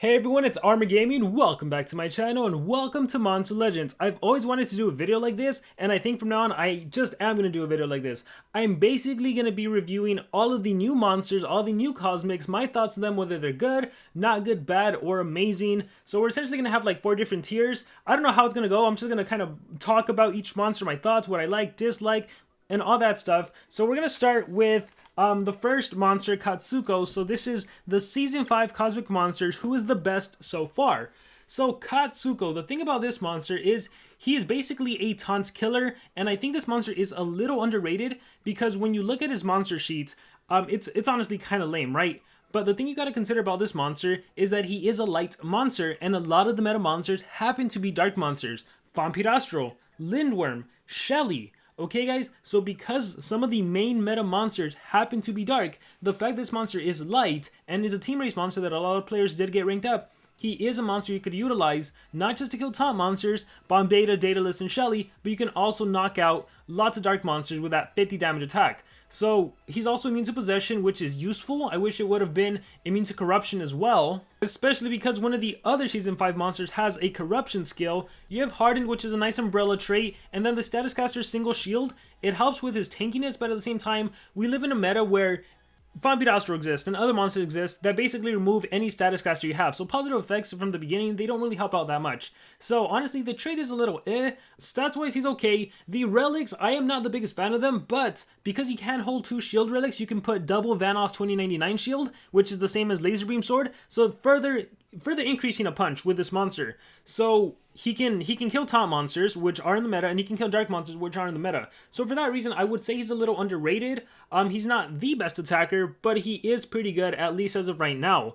Hey everyone, it's Armor Gaming. Welcome back to my channel and welcome to Monster Legends. I've always wanted to do a video like this, and I think from now on I just am going to do a video like this. I'm basically going to be reviewing all of the new monsters, all the new cosmics, my thoughts on them, whether they're good, not good, bad, or amazing. So we're essentially going to have like 4 different tiers. I don't know how it's going to go. I'm just going to kind of talk about each monster, my thoughts, what I like, dislike, and all that stuff. So we're going to start with the first monster, Katsuko. So this is the Season 5 Cosmic Monsters, who is the best so far. So Katsuko, the thing about this monster is he is basically a taunt killer, and I think this monster is a little underrated because when you look at his monster sheets, it's honestly kind of lame, right? But the thing you gotta consider about this monster is that he is a light monster, and a lot of the meta monsters happen to be dark monsters. Vampirastro, Lindworm, Shelly. Okay guys, so because some of the main meta monsters happen to be dark, the fact this monster is light and is a team race monster that a lot of players did get ranked up, he is a monster you could utilize not just to kill taunt monsters, Bombeta, Daedalus, and Shelly, but you can also knock out lots of dark monsters with that 50 damage attack. So he's also immune to possession, which is useful. I wish it would have been immune to corruption as well, especially because one of the other Season 5 monsters has a corruption skill. You have Hardened, which is a nice umbrella trait, and then the Status Caster single shield. It helps with his tankiness, but at the same time, we live in a meta where Vampirastro exists and other monsters exist that basically remove any status caster you have. So positive effects from the beginning, they don't really help out that much. So honestly, the trait is a little Stats wise, he's okay. The relics, I am not the biggest fan of them, but because he can hold 2 shield relics, you can put double Vanoss 2099 shield, which is the same as Laser Beam Sword. So further increasing a punch with this monster. So he can kill taunt monsters, which are in the meta, and he can kill dark monsters, which are in the meta. So for that reason, I would say he's a little underrated. He's not the best attacker, but he is pretty good, at least as of right now.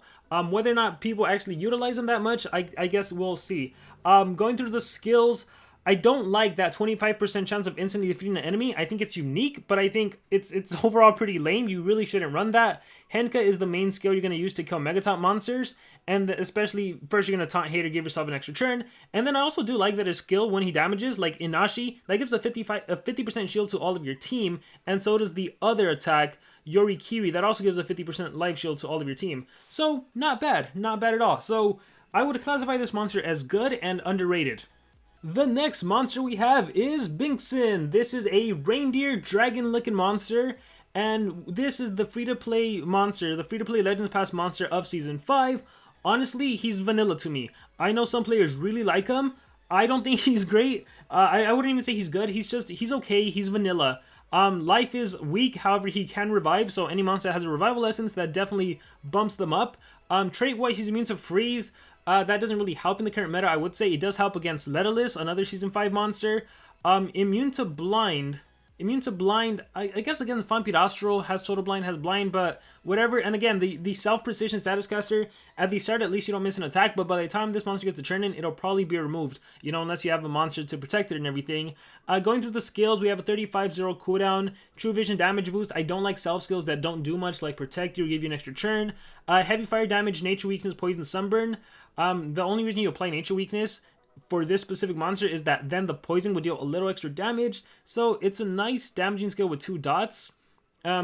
Whether or not people actually utilize him that much, I guess we'll see. Going through the skills, I don't like that 25% chance of instantly defeating an enemy. I think it's unique, but I think it's overall pretty lame. You really shouldn't run that. Henka is the main skill you're going to use to kill Megataunt monsters, and especially first you're going to taunt Hater, give yourself an extra turn. And then I also do like that his skill, when he damages, like Inashi, that gives a 50% shield to all of your team, and so does the other attack, Yorikiri, that also gives a 50% life shield to all of your team. So, not bad at all. So, I would classify this monster as good and underrated. The next monster we have is Binxin. This is a reindeer dragon-looking monster, and this is the free-to-play monster, the free-to-play Legends Pass monster of Season 5. Honestly, he's vanilla to me. I know some players really like him. I don't think he's great. I wouldn't even say he's good. He's okay. He's vanilla. Life is weak, however, he can revive, so any monster that has a revival essence, that definitely bumps them up. Trait-wise, he's immune to freeze. That doesn't really help in the current meta. I would say it does help against Letterless, another Season 5 monster. Immune to blind, I guess against Vampirastro has total blind, has blind, but whatever. And again, the self-precision status caster, at the start at least you don't miss an attack, but by the time this monster gets to turn in, it'll probably be removed, you know, unless you have a monster to protect it and everything. Going through the skills, we have a 35-0 cooldown, True Vision damage boost. I don't like self skills that don't do much, like protect you or give you an extra turn. Heavy fire damage, nature weakness, poison, sunburn. The only reason you apply nature weakness for this specific monster is that then the poison would deal a little extra damage, so it's a nice damaging skill with 2 dots.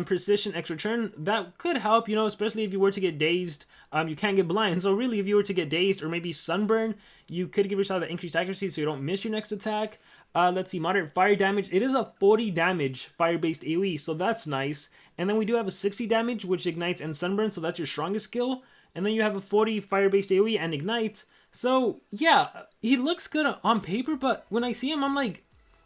Precision, extra turn, that could help, you know, especially if you were to get dazed. You can't get blind, so really if you were to get dazed or maybe sunburn, you could give yourself that increased accuracy so you don't miss your next attack. Let's see, moderate fire damage, it is a 40 damage fire-based AoE, so that's nice. And then we do have a 60 damage, which ignites and sunburn, so that's your strongest skill. And then you have a 40 fire-based AoE and ignite. So, yeah, he looks good on paper, but when I see him, I'm like,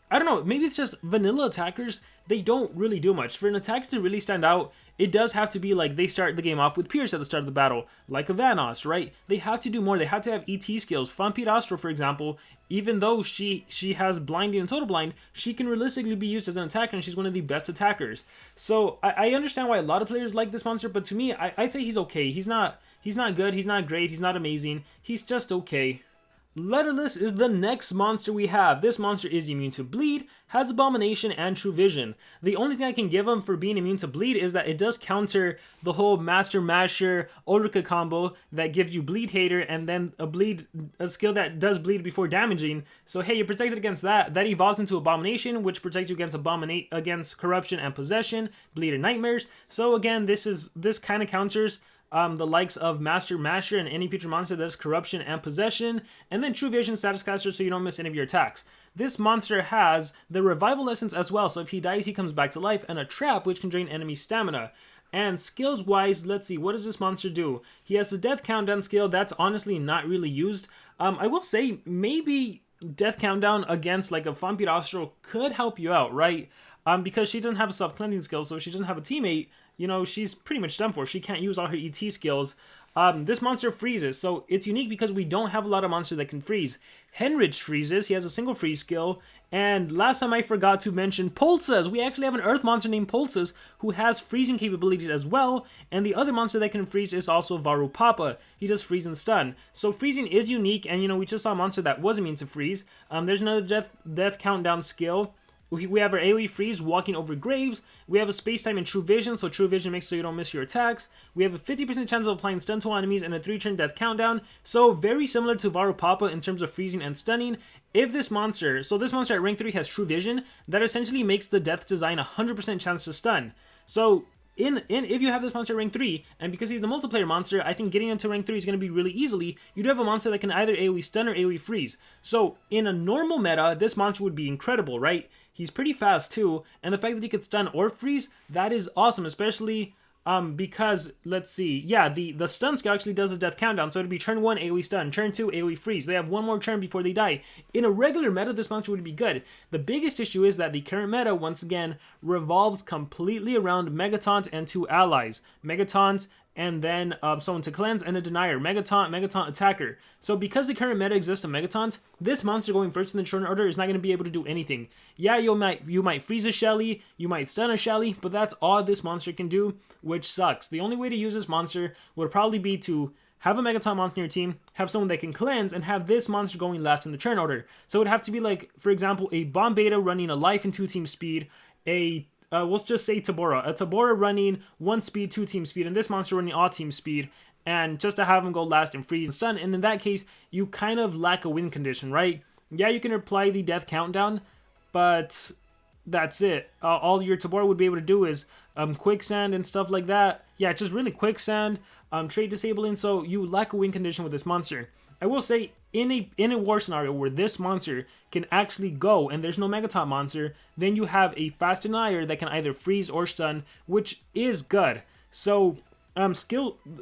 I don't know, maybe it's just vanilla attackers, they don't really do much. For an attacker to really stand out, it does have to be like they start the game off with Pierce at the start of the battle, like a Vanoss, right? They have to do more, they have to have ET skills. Vampirastro, for example, even though she has blinding and total blind, she can realistically be used as an attacker, and she's one of the best attackers. So, I understand why a lot of players like this monster, but to me, I'd say he's okay. He's not good, he's not great, he's not amazing, he's just okay. Letterless is the next monster we have. This monster is immune to bleed, has abomination, and true vision. The only thing I can give him for being immune to bleed is that it does counter the whole Master Masher Ulrika combo that gives you bleed hater and then a skill that does bleed before damaging. So hey, you're protected against that. That evolves into abomination, which protects you against corruption and possession, bleed and nightmares. So again, this kind of counters the likes of Master Masher and any future monster that has corruption and possession, and then True Vision Status Caster so you don't miss any of your attacks. This monster has the Revival Essence as well, so if he dies he comes back to life, and a Trap which can drain enemy stamina. And skills wise, let's see, what does this monster do? He has a Death Countdown skill that's honestly not really used. I will say maybe Death Countdown against like a Fampi Astral could help you out, right? Because she doesn't have a self-cleansing skill, so if she doesn't have a teammate, you know, she's pretty much done for. She can't use all her ET skills. This monster freezes, so it's unique because we don't have a lot of monsters that can freeze. Henrich freezes, he has a single freeze skill, and last time I forgot to mention Pulsas. We actually have an earth monster named Pulsas who has freezing capabilities as well, and the other monster that can freeze is also Varupapa. He does freeze and stun. So freezing is unique, and you know, we just saw a monster that was immune to freeze. There's another death countdown skill. We have our AoE freeze, walking over graves. We have a space-time and True Vision, so True Vision makes so you don't miss your attacks. We have a 50% chance of applying stun to enemies and a 3-turn death countdown, so very similar to Varupapa in terms of freezing and stunning. If this monster, so this monster at rank 3 has True Vision, that essentially makes the death design 100% chance to stun. So if you have this monster at rank 3, and because he's the multiplayer monster, I think getting him to rank 3 is going to be really easily. You do have a monster that can either AoE stun or AoE freeze. So in a normal meta, this monster would be incredible, right? He's pretty fast too, and the fact that he could stun or freeze, that is awesome, especially because, let's see, yeah, the stun skill actually does a death countdown, so it'd be turn 1 AoE stun, turn 2 AoE freeze. They have one more turn before they die. In a regular meta, this monster would be good. The biggest issue is that the current meta, once again, revolves completely around Megataunt and 2 allies. Megataunt and then someone to cleanse, and a denier. Megataunt, attacker. So because the current meta exists of Megataunt, this monster going first in the turn order is not going to be able to do anything. Yeah, you might freeze a Shelly, you might stun a Shelly, but that's all this monster can do, which sucks. The only way to use this monster would probably be to have a Megataunt monster in your team, have someone that can cleanse, and have this monster going last in the turn order. So it would have to be like, for example, a Bomb Beta running a life and 2 team speed, we'll just say Tabora. A Tabora running 1 speed, 2 team speed, and this monster running all team speed, and just to have him go last and freeze and stun. And in that case, you kind of lack a win condition, right? Yeah, you can apply the death countdown, but that's it. All your Tabora would be able to do is quicksand and stuff like that. Yeah, just really quicksand, trade disabling, so you lack a win condition with this monster. I will say, in a war scenario where this monster can actually go and there's no Megataunt monster, then you have a fast denier that can either freeze or stun, which is good. So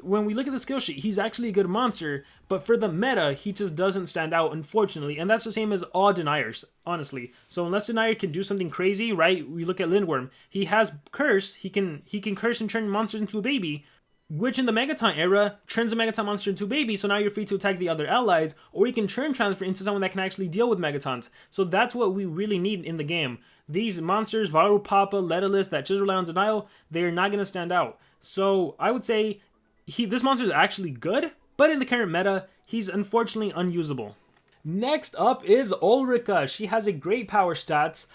when we look at the skill sheet, he's actually a good monster, but for the meta, he just doesn't stand out, unfortunately, and that's the same as all deniers, honestly. So unless denier can do something crazy, right? We look at Lindworm. He has curse. He can curse and turn monsters into a baby, which in the Megataunt era turns a Megataunt monster into a baby, so now you're free to attack the other allies, or you can turn transfer into someone that can actually deal with Megataunt. So that's what we really need in the game. These monsters, Varupapa, Letterless, that just rely on denial, they're not going to stand out. So I would say this monster is actually good, but in the current meta, he's unfortunately unusable. Next up is Ulrika. She has a great power stats.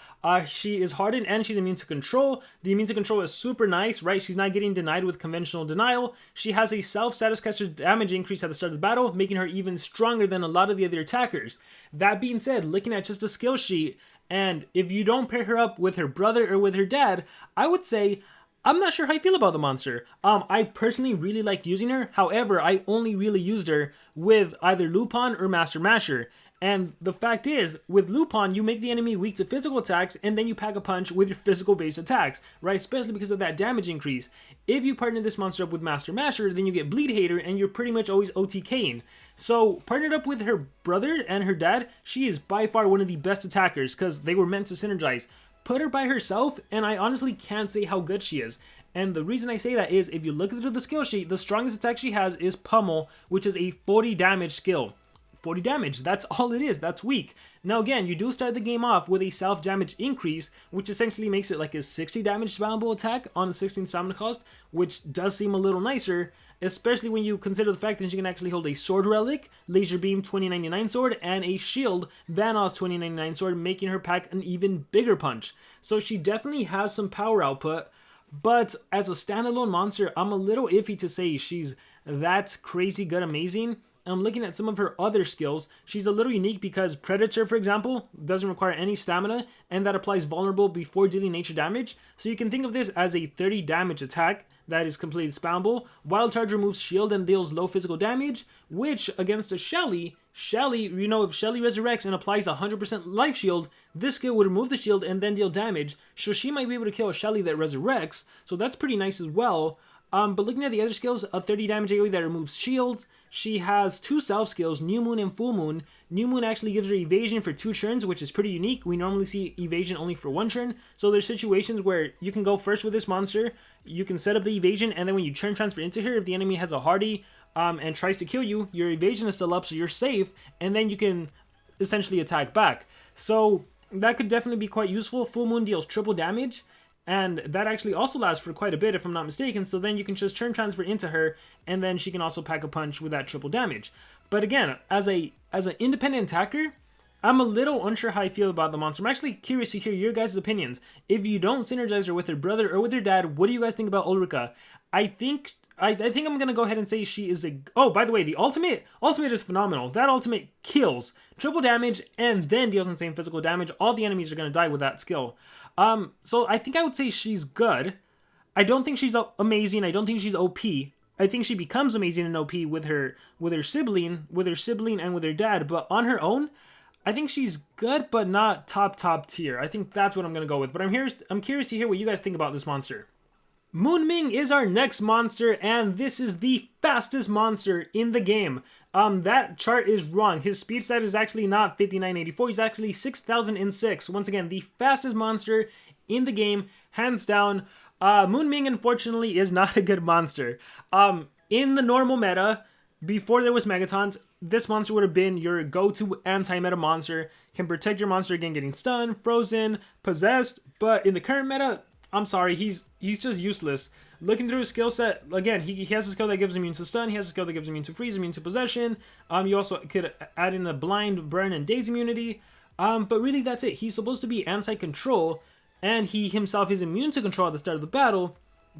She is hardened and she's immune to control. The immune to control is super nice, right? She's not getting denied with conventional denial. She has a self-status caster damage increase at the start of the battle, making her even stronger than a lot of the other attackers. That being said, looking at just a skill sheet, and if you don't pair her up with her brother or with her dad, I would say I'm not sure how I feel about the monster. I personally really like using her. However, I only really used her with either Lupin or Master Masher. And the fact is, with Lupin, you make the enemy weak to physical attacks, and then you pack a punch with your physical-based attacks, right? Especially because of that damage increase. If you partner this monster up with Master Masher, then you get Bleed Hater, and you're pretty much always OTKing. So, partnered up with her brother and her dad, she is by far one of the best attackers, because they were meant to synergize. Put her by herself, and I honestly can't say how good she is. And the reason I say that is, if you look at the skill sheet, the strongest attack she has is Pummel, which is a 40 damage skill. 40 damage, that's all it is, that's weak. Now again, you do start the game off with a self-damage increase, which essentially makes it like a 60 damage spawnable attack on a 16 stamina cost, which does seem a little nicer, especially when you consider the fact that she can actually hold a Sword Relic, Laser Beam 2099 sword, and a Shield, Vanoss 2099 sword, making her pack an even bigger punch. So she definitely has some power output, but as a standalone monster, I'm a little iffy to say she's that crazy good amazing. I'm looking at some of her other skills. She's a little unique because Predator, for example, doesn't require any stamina, and that applies vulnerable before dealing nature damage. So you can think of this as a 30 damage attack that is completely spammable. Wild Charge removes shield and deals low physical damage, which against a Shelly, you know, if Shelly resurrects and applies 100% life shield, this skill would remove the shield and then deal damage. So she might be able to kill a Shelly that resurrects, so that's pretty nice as well. But looking at the other skills, a 30 damage AoE that removes shields. She has 2 self skills, New Moon and Full Moon. New Moon actually gives her evasion for 2 turns, which is pretty unique. We normally see evasion only for 1 turn. So there's situations where you can go first with this monster, you can set up the evasion, and then when you turn transfer into her, if the enemy has a hardy and tries to kill you, your evasion is still up, so you're safe, and then you can essentially attack back. So that could definitely be quite useful. Full Moon deals triple damage, and that actually also lasts for quite a bit if I'm not mistaken, so then you can just turn transfer into her, and then she can also pack a punch with that triple damage. But again, as an independent attacker, I'm a little unsure how I feel about the monster. I'm actually curious to hear your guys' opinions. If you don't synergize her with her brother or with her dad, what do you guys think about Ulrika? I think I'm gonna go ahead and say she is a... Oh, by the way, the ultimate is phenomenal. That ultimate kills triple damage and then deals insane physical damage. All the enemies are gonna die with that skill. So I think I would say she's good. I don't think she's amazing. I don't think she's OP. I think she becomes amazing and OP with her sibling and with her dad. But on her own, I think she's good, but not top tier. I think that's what I'm gonna go with. But I'm curious to hear what you guys think about this monster. Moon Ming is our next monster, and this is the fastest monster in the game. That chart is wrong. His speed stat is actually not 5984. He's actually 6006. Once again, the fastest monster in the game, hands down. Moon Ming, unfortunately, is not a good monster. In the normal meta, before there was Megatons, this monster would have been your go-to anti-meta monster. Can protect your monster against getting stunned, frozen, possessed. But in the current meta, I'm sorry, he's just useless. Looking through his skill set, again, he has a skill that gives immune to stun, he has a skill that gives immune to freeze, immune to possession. You also could add in a blind, burn, and daze immunity. But really that's it. He's supposed to be anti-control, and he himself is immune to control at the start of the battle.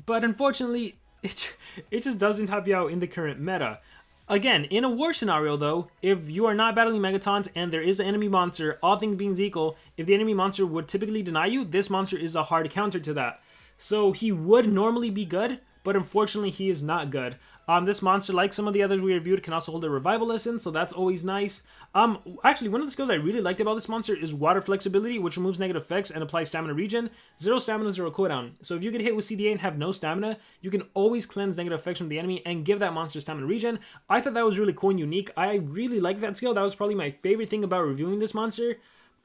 But unfortunately, it just doesn't help you out in the current meta. Again, in a war scenario though, if you are not battling Megatons and there is an enemy monster, all things being equal, if the enemy monster would typically deny you, this monster is a hard counter to that. So he would normally be good, but unfortunately he is not good. This monster, like some of the others we reviewed, can also hold a revival essence, so that's always nice. Actually, one of the skills I really liked about this monster is water flexibility, which removes negative effects and applies stamina regen. 0 stamina, 0 cooldown. So if you get hit with CDA and have no stamina, you can always cleanse negative effects from the enemy and give that monster stamina regen. I thought that was really cool and unique. I really liked that skill. That was probably my favorite thing about reviewing this monster.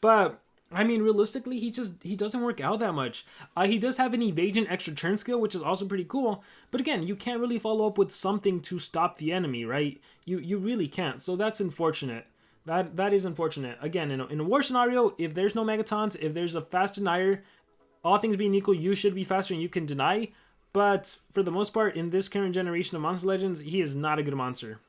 But I mean, realistically, he doesn't work out that much. He does have an evasion extra turn skill, which is also pretty cool. But again, you can't really follow up with something to stop the enemy, right? You really can't. So that's unfortunate. That is unfortunate. Again, in a war scenario, if there's no Megatons, if there's a fast denier, all things being equal, you should be faster and you can deny. But for the most part, in this current generation of Monster Legends, he is not a good monster.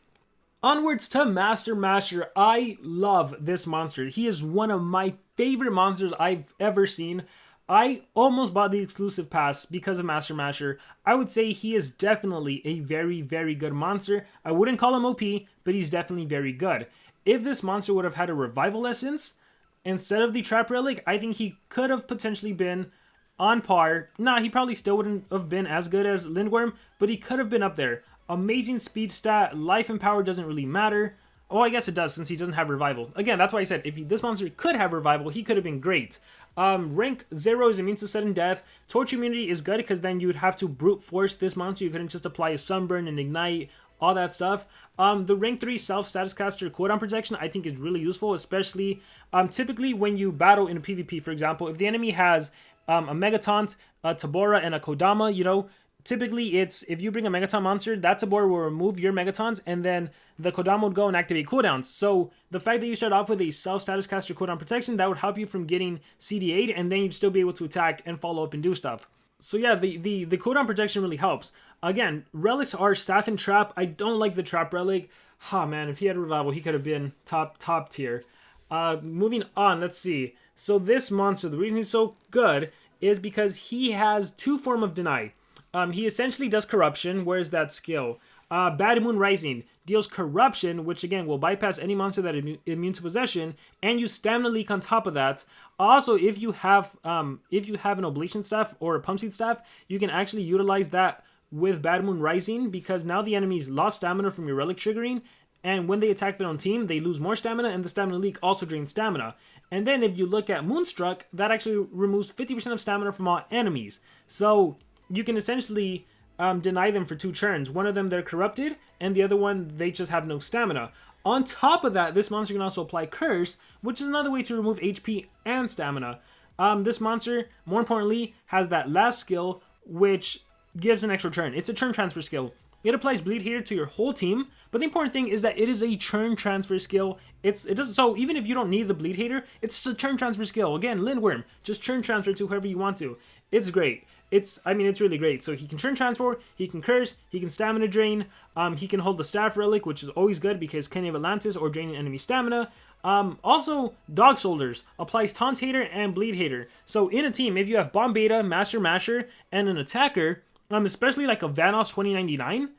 Onwards to Master Masher. I love this monster. He is one of my favorite monsters I've ever seen. I almost bought the exclusive pass because of Master Masher. I would say he is definitely a very, very good monster. I wouldn't call him OP, but he's definitely very good. If this monster would have had a revival essence instead of the trap relic, I think he could have potentially been on par. Nah, he probably still wouldn't have been as good as Lindworm, but he could have been up there. Amazing speed stat, life and power doesn't really matter. Oh, I guess it does since he doesn't have revival. Again, that's why I said if this monster could have revival, he could have been great. Rank 0 is immune to sudden death. Torch immunity is good because then you would have to brute force this monster. You couldn't just apply a sunburn and ignite, all that stuff. The rank 3 self status caster cooldown protection I think is really useful, especially typically when you battle in a PvP. For example, if the enemy has a Megataunt, a Tabora, and a Kodama, you know, typically it's if you bring a Megaton monster, that Tabora will remove your Megatons, and then the Kodama would go and activate cooldowns. So the fact that you start off with a self-status caster cooldown protection, that would help you from getting CD8, and then you'd still be able to attack and follow up and do stuff. So yeah, the cooldown protection really helps. Again, relics are staff and trap. I don't like the trap relic. Man, if he had revival, he could have been top tier. Moving on, let's see. So this monster, the reason he's so good is because he has 2 forms of deny. He essentially does corruption. Where's that skill? Bad Moon Rising deals Corruption, which again will bypass any monster that is immune to possession, and you Stamina Leak on top of that. Also, if you have an Oblation Staff or a Pump Seed Staff, you can actually utilize that with Bad Moon Rising, because now the enemies lost stamina from your relic triggering, and when they attack their own team, they lose more stamina, and the Stamina Leak also drains stamina. And then if you look at Moonstruck, that actually removes 50% of stamina from all enemies. So you can essentially deny them for 2 turns. One of them they're corrupted, and the other one they just have no stamina. On top of that, this monster can also apply Curse, which is another way to remove HP and stamina. This monster, more importantly, has that last skill, which gives an extra turn. It's a turn transfer skill. It applies Bleed here to your whole team, but the important thing is that it is a turn transfer skill. So even if you don't need the Bleed Hater, it's just a turn transfer skill. Again, Lindworm, just turn transfer to whoever you want to. It's great. It's really great. So he can turn transfer, he can curse, he can stamina drain, he can hold the staff relic, which is always good because Kenny of Atlantis or draining enemy stamina. Also, Dog Shoulders applies Taunt Hater and Bleed Hater. So in a team, if you have Bomb Beta, Master Masher, and an attacker, especially like a Vanoss 2099,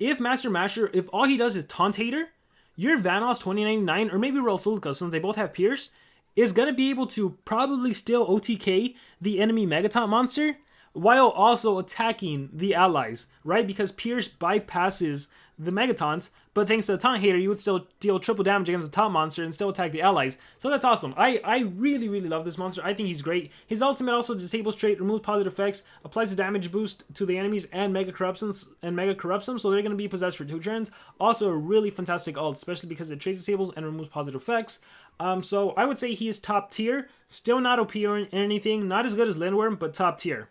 if all he does is Taunt Hater, your Vanoss 2099, or maybe Rolsulka, since they both have Pierce, is going to be able to probably still OTK the enemy Megataunt monster, while also attacking the allies, right? Because Pierce bypasses the Megataunts, but thanks to the Taunt Hater, you would still deal triple damage against the top monster and still attack the allies. So that's awesome. I really, really love this monster. I think he's great. His ultimate also disables trait, removes positive effects, applies a damage boost to the enemies and Mega Corrupts them, so they're going to be possessed for 2 turns. Also a really fantastic ult, especially because it traits disables and removes positive effects. So I would say he is top tier. Still not OP or anything. Not as good as Lindworm, but top tier.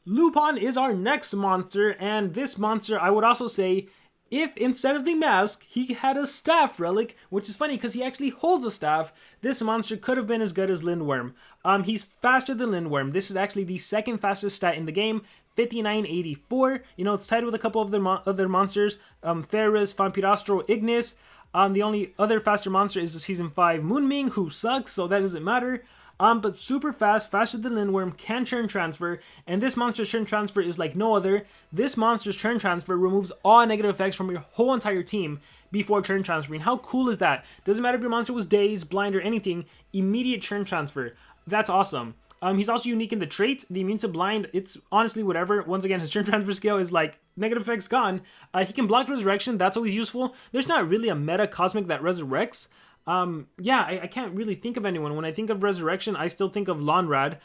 Lupin is our next monster, and this monster, I would also say, if instead of the mask, he had a staff relic, which is funny because he actually holds a staff, this monster could have been as good as Lindworm. He's faster than Lindworm. This is actually the 2nd fastest stat in the game, 5984. You know, it's tied with a couple of other monsters, Ferris, Vampirastro, Ignis. The only other faster monster is the Season 5 Moon Ming, who sucks, so that doesn't matter. But super fast, faster than Lindworm, can turn transfer, and this monster's turn transfer is like no other. This monster's turn transfer removes all negative effects from your whole entire team before turn transferring. How cool is that? Doesn't matter if your monster was dazed, blind, or anything, immediate turn transfer. That's awesome. He's also unique in the trait, the immune to blind. It's honestly whatever. Once again, his turn transfer skill is like negative effects gone. He can block resurrection. That's always useful. There's not really a meta cosmic that resurrects. Yeah, I can't really think of anyone. When I think of resurrection, I still think of Lonrad.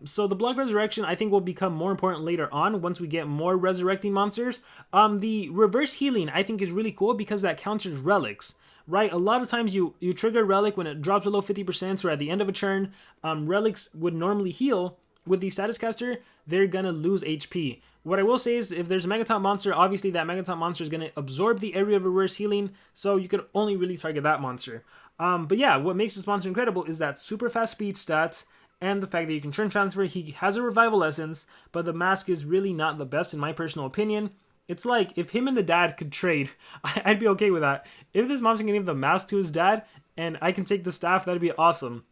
So the block resurrection I think will become more important later on once we get more resurrecting monsters. The reverse healing I think is really cool because that counters relics. Right, a lot of times you trigger a relic when it drops below 50% or at the end of a turn. Relics would normally heal. With the Status Caster, they're gonna lose HP. What I will say is, if there's a Megataunt monster, obviously that Megataunt monster is gonna absorb the area of reverse healing, so you could only really target that monster. But yeah, what makes this monster incredible is that super fast speed stat, and the fact that you can turn transfer. He has a revival essence, but the mask is really not the best in my personal opinion. It's like, if him and the dad could trade, I'd be okay with that. If this monster can give the mask to his dad, and I can take the staff, that'd be awesome.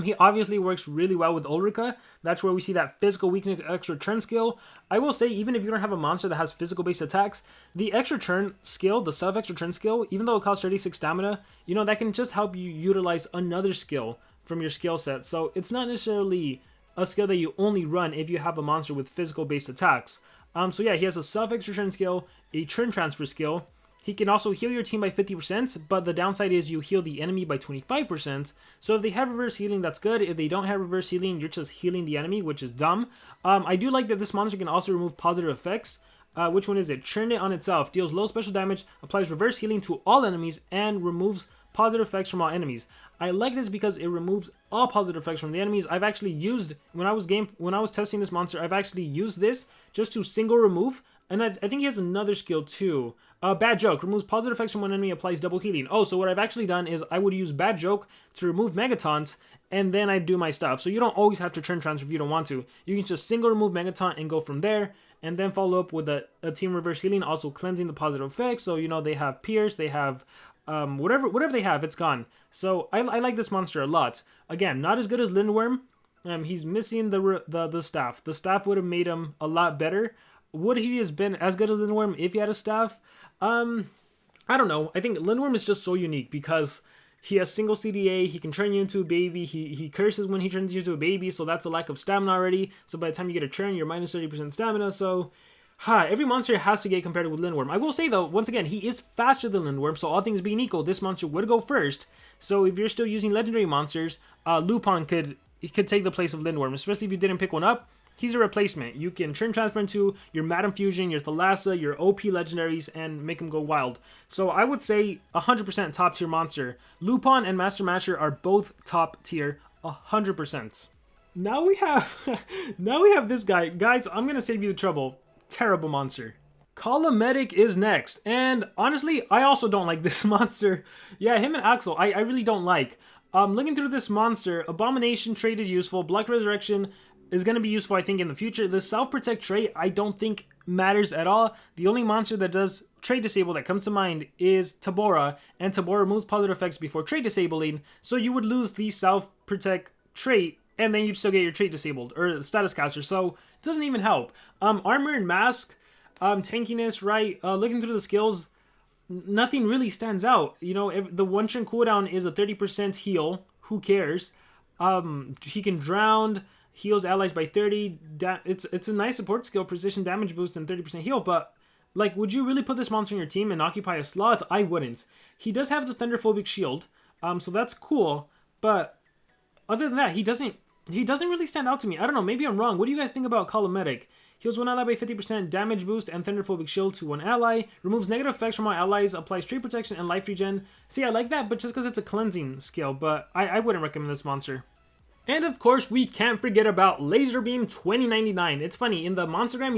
He obviously works really well with Ulrika. That's where we see that physical weakness extra turn skill. I will say, even if you don't have a monster that has physical based attacks, the extra turn skill, the self extra turn skill, even though it costs 36 stamina, you know, that can just help you utilize another skill from your skill set. So it's not necessarily a skill that you only run if you have a monster with physical based attacks. So yeah, he has a self extra turn skill, a turn transfer skill. He can also heal your team by 50%, but the downside is you heal the enemy by 25%. So if they have reverse healing, that's good. If they don't have reverse healing, you're just healing the enemy, which is dumb. I do like that this monster can also remove positive effects. Which one is it? Churn It on itself. Deals low special damage, applies reverse healing to all enemies, and removes positive effects from all enemies. I like this because it removes all positive effects from the enemies. I've actually used, when I was testing this monster, I've actually used this just to single remove. And I think he has another skill too. Bad Joke removes positive effects from one enemy, applies double healing. Oh, so what I've actually done is I would use Bad Joke to remove Megataunt, and then I do my stuff. So you don't always have to turn transfer if you don't want to. You can just single remove Megataunt and go from there, and then follow up with a team reverse healing, also cleansing the positive effects. So, you know, they have Pierce, they have whatever they have, it's gone. So I like this monster a lot. Again, not as good as Lindworm. He's missing the staff. The staff would have made him a lot better. would he have been as good as Lindworm if he had a staff? I don't know. I think Lindworm is just so unique because he has single CDA, he can turn you into a baby, he curses when he turns you into a baby, so that's a lack of stamina already. So by the time you get a turn, you're minus 30% stamina, so every monster has to get compared with Lindworm. I will say though, once again, he is faster than Lindworm, so all things being equal, this monster would go first. So if you're still using legendary monsters, Lupin could take the place of Lindworm, especially if you didn't pick one up. He's a replacement. You can turn transfer into your Madam Fusion, your Thalassa, your OP legendaries, and make them go wild. So I would say 100% top tier monster. Lupin and Master Masher are both top tier, 100%. Now we have this guy. Guys, I'm gonna save you the trouble. Terrible monster. Clements is next, and honestly, I also don't like this monster. Yeah, him and Axel, I really don't like. Looking through this monster, Abomination trait is useful. Black Resurrection is going to be useful, I think, in the future. The Self-Protect trait, I don't think matters at all. The only monster that does trait disable that comes to mind is Tabora, and Tabora removes positive effects before trait disabling, so you would lose the Self-Protect trait, and then you'd still get your trait disabled, or status caster, so it doesn't even help. Armor and Mask, tankiness, right? Looking through the skills, nothing really stands out. You know, the one turn cooldown is a 30% heal. Who cares? He can drown, heals allies by 30. It's a nice support skill, precision damage boost, and 30% heal. But like, would you really put this monster in your team and occupy a slot? I wouldn't. He does have the Thunderphobic shield, so that's cool. But other than that, he doesn't really stand out to me. I don't know. Maybe I'm wrong. What do you guys think about Clements? Heals one ally by 50% damage boost and Thunderphobic shield to one ally. Removes negative effects from all allies. Applies trait protection and life regen. See, I like that, but just because it's a cleansing skill. But I wouldn't recommend this monster. And of course, we can't forget about Laser Beam 2099. It's funny, in the Monstergram,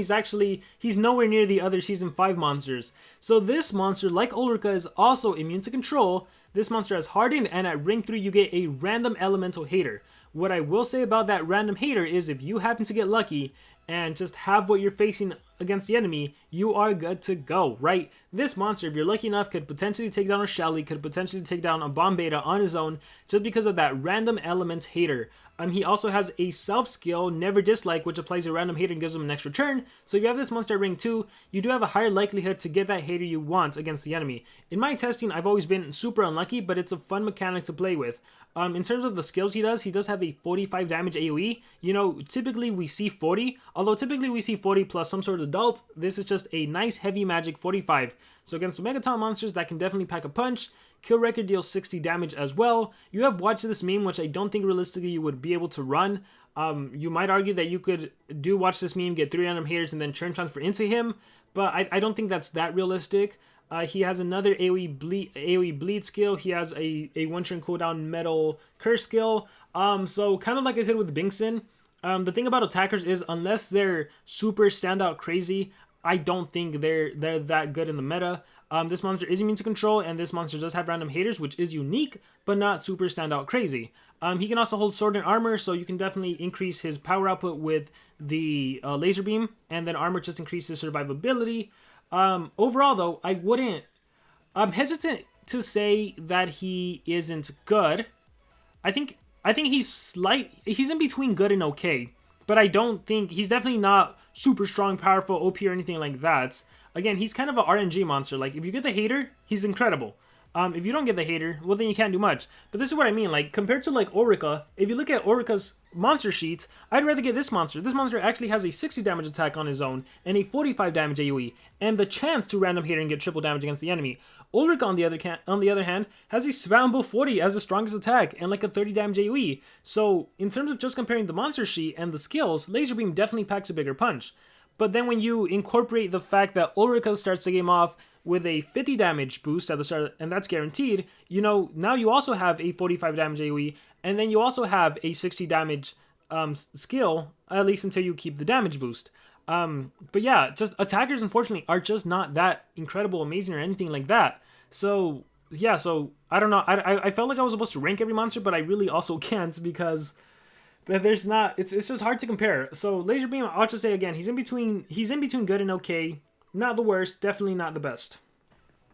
he's nowhere near the other Season 5 monsters. So this monster, like Ulrika, is also immune to control. This monster has Hardened, and at Ring 3, you get a random Elemental Hater. What I will say about that random Hater is if you happen to get lucky and just have what you're facing against the enemy, you are good to go, right? This monster, if you're lucky enough, could potentially take down a Shelly, could potentially take down a Bomb Beta on his own, just because of that random element hater. He also has a self skill, Never Dislike, which applies a random hater and gives him an extra turn. So if you have this monster at Ring 2, you do have a higher likelihood to get that hater you want against the enemy. In my testing, I've always been super unlucky, but it's a fun mechanic to play with. In terms of the skills he does have a 45 damage AoE. You know, typically we see 40, although typically we see 40 plus some sort of adult. This is just a nice heavy magic 45. So against the Megaton monsters, that can definitely pack a punch. Kill Record deals 60 damage as well. You have Watch This Meme, which I don't think realistically you would be able to run. You might argue that you could do Watch This Meme, get 3 random haters, and then turn transfer into him, but I don't think that's that realistic. He has another AoE bleed skill. He has a one-turn cooldown metal curse skill. So kind of like I said with Binxin, the thing about attackers is unless they're super standout crazy, I don't think they're that good in the meta. This monster is immune to control, and this monster does have random haters, which is unique, but not super standout crazy. He can also hold sword and armor, so you can definitely increase his power output with the laser beam, and then armor just increases survivability. Overall, though, I'm hesitant to say that he isn't good. I think he's in between good and okay, but I don't think he's definitely not super strong, powerful, OP or anything like that. Again, he's kind of an RNG monster. Like, if you get the hater, he's incredible. If you don't get the hater, well, then you can't do much. But this is what I mean. Like, compared to, like, Ulrika, if you look at Ulrika's monster sheets, I'd rather get this monster. This monster actually has a 60 damage attack on his own and a 45 damage AoE, and the chance to random hater and get triple damage against the enemy. Ulrika, on the other hand, has a Spammable 40 as the strongest attack and, like, a 30 damage AoE. So, in terms of just comparing the monster sheet and the skills, Laser Beam definitely packs a bigger punch. But then when you incorporate the fact that Ulrika starts the game off with a 50 damage boost at the start, and that's guaranteed, you know, now you also have a 45 damage AoE, and then you also have a 60 damage skill, at least until you keep the damage boost. But yeah, just attackers, unfortunately, are just not that incredible, amazing, or anything like that. So, yeah, so, I don't know, I felt like I was supposed to rank every monster, but I really also can't, because there's not, it's just hard to compare. So Laser Beam, I'll just say again, he's in between good and okay. Not the worst, definitely not the best.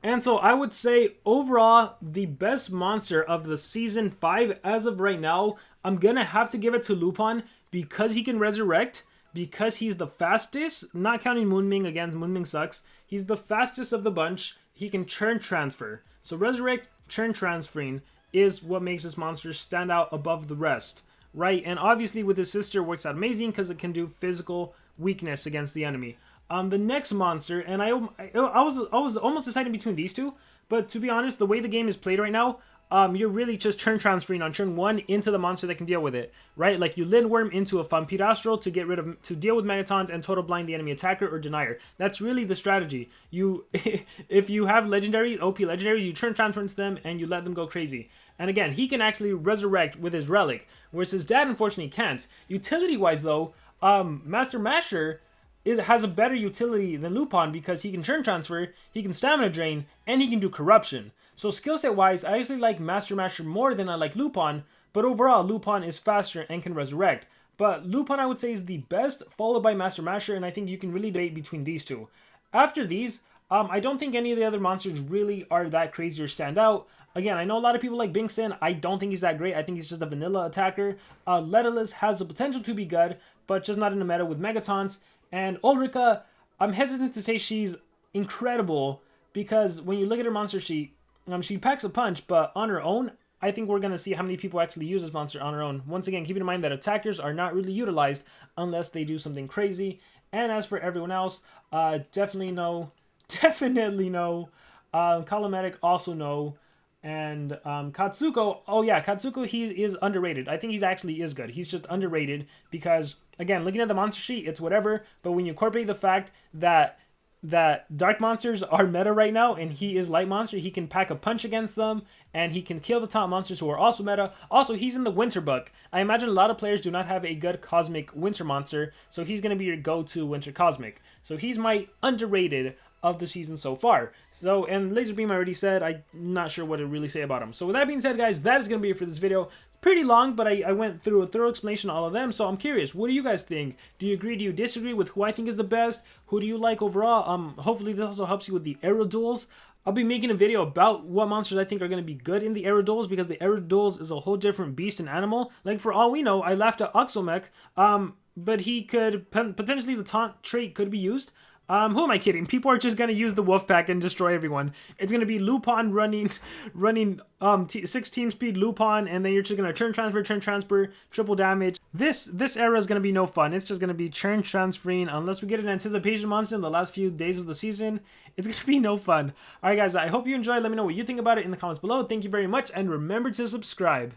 And so I would say overall, the best monster of the Season 5 as of right now, I'm gonna have to give it to Lupin because he can resurrect, because he's the fastest, not counting Moonming, again, Moonming sucks. He's the fastest of the bunch. He can churn transfer. So Resurrect, churn transferring is what makes this monster stand out above the rest, right? And obviously with his sister works out amazing because it can do physical weakness against the enemy. The next monster, and I was almost deciding between these two, but to be honest, the way the game is played right now, you're really just turn transferring on turn 1 into the monster that can deal with it, right? Like you Lindworm into a Vampirastral to deal with Megatons and total blind the enemy attacker or denier. That's really the strategy. You, if you have legendary, OP legendaries, you turn transfer into them and you let them go crazy. And again, he can actually resurrect with his relic, whereas his dad unfortunately can't. Utility-wise though, Master Masher has a better utility than Lupin because he can turn transfer, he can stamina drain, and he can do corruption. So skill set wise, I actually like Master Masher more than I like Lupin, but overall Lupin is faster and can resurrect. But Lupin I would say is the best, followed by Master Masher, and I think you can really debate between these two. After these, I don't think any of the other monsters really are that crazy or stand out. Again, I know a lot of people like Binxin. I don't think he's that great. I think he's just a vanilla attacker. Letterless has the potential to be good, but just not in the meta with Megatons. And Ulrika, I'm hesitant to say she's incredible because when you look at her monster sheet, she packs a punch, but on her own, I think we're going to see how many people actually use this monster on her own. Once again, keeping in mind that attackers are not really utilized unless they do something crazy. And as for everyone else, definitely no. Definitely no. Calomatic also no. And Katsuko, oh yeah, Katsuko, he is underrated. I think he's actually is good. He's just underrated because, again, looking at the monster sheet, it's whatever. But when you incorporate the fact that dark monsters are meta right now and he is light monster, he can pack a punch against them and he can kill the top monsters who are also meta. Also, he's in the winter book. I imagine a lot of players do not have a good cosmic winter monster, so he's going to be your go-to winter cosmic. So he's my underrated of the season so far. So, and Laser Beam I already said, I'm not sure what to really say about him. So with that being said, guys, that is going to be it for this video. Pretty long, but I went through a thorough explanation of all of them, so I'm curious, what do you guys think? Do you agree, do you disagree with who I think is the best? Who do you like overall? Hopefully this also helps you with the Aero Duels. I'll be making a video about what monsters I think are going to be good in the Aero Duels, because the Aero Duels is a whole different beast and animal. Like, for all we know, I laughed at Oxomech, but he could, potentially the taunt trait could be used. Who am I kidding? People are just going to use the wolf pack and destroy everyone. It's going to be Lupin running 6 team speed Lupin, and then you're just going to turn transfer, triple damage. This era is going to be no fun. It's just going to be turn transferring unless we get an anticipation monster in the last few days of the season. It's going to be no fun. Alright guys, I hope you enjoyed. Let me know what you think about it in the comments below. Thank you very much, and remember to subscribe.